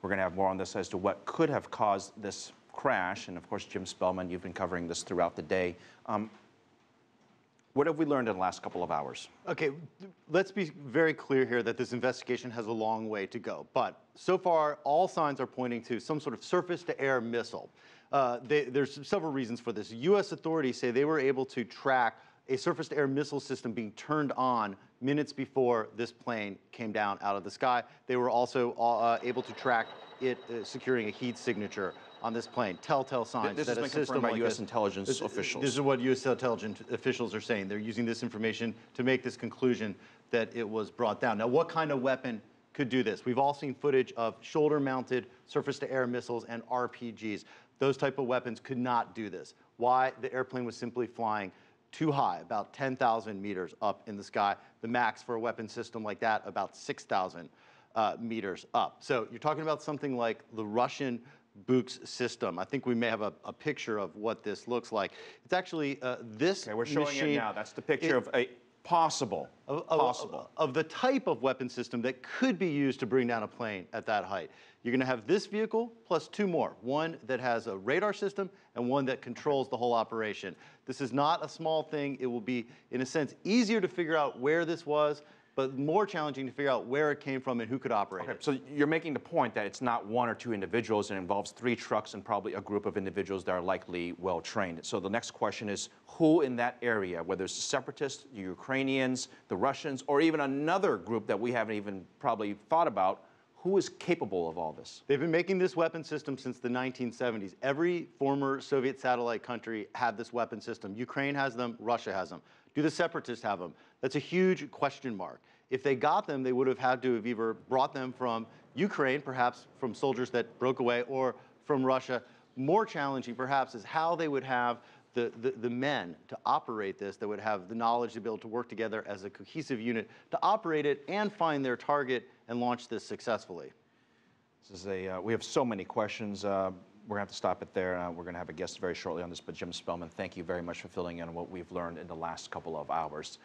We're going to have more on this as to what could have caused this crash. And of course, Jim Spellman, you've been covering this throughout the day. What have we learned in the last couple of hours? Okay, let's be very clear here that this investigation has a long way to go. But so far, all signs are pointing to some sort of surface-to-air missile. There's several reasons for this. U.S. authorities say they were able to track a surface-to-air missile system being turned on minutes before this plane came down out of the sky. They were also able to track it securing a heat signature on this plane. Telltale signs that a system by U.S. intelligence officials. This is what U.S. intelligence officials are saying. They're using this information to make this conclusion that it was brought down. Now, what kind of weapon could do this? We've all seen footage of shoulder-mounted surface-to-air missiles and RPGs. Those type of weapons could not do this. Why? The airplane was simply flying too high, about 10,000 meters up in the sky. The max for a weapon system like that, about 6,000 meters up. So you're talking about something like the Russian BUK system. I think we may have a picture of what this looks like. It's actually this machine. We're showing it now. That's the picture of a possible of the type of weapon system that could be used to bring down a plane at that height. You're going to have this vehicle plus two more, one that has a radar system and one that controls the whole operation. This is not a small thing. It will be, in a sense, easier to figure out where this was, but more challenging to figure out where it came from and who could operate it. So you're making the point that it's not one or two individuals. It involves 3 trucks and probably a group of individuals that are likely well-trained. So the next question is, who in that area, whether it's the separatists, the Ukrainians, the Russians, or even another group that we haven't even probably thought about, who is capable of all this? They've been making this weapon system since the 1970s. Every former Soviet satellite country had this weapon system. Ukraine has them, Russia has them. Do the separatists have them? That's a huge question mark. If they got them, they would have had to have either brought them from Ukraine, perhaps from soldiers that broke away, or from Russia. More challenging, perhaps, is how they would have the men to operate this, that would have the knowledge to be able to work together as a cohesive unit to operate it and find their target and launch this successfully. This is we have so many questions. We're going to have to stop it there. We're going to have a guest very shortly on this, but Jim Spellman, thank you very much for filling in on what we've learned in the last couple of hours.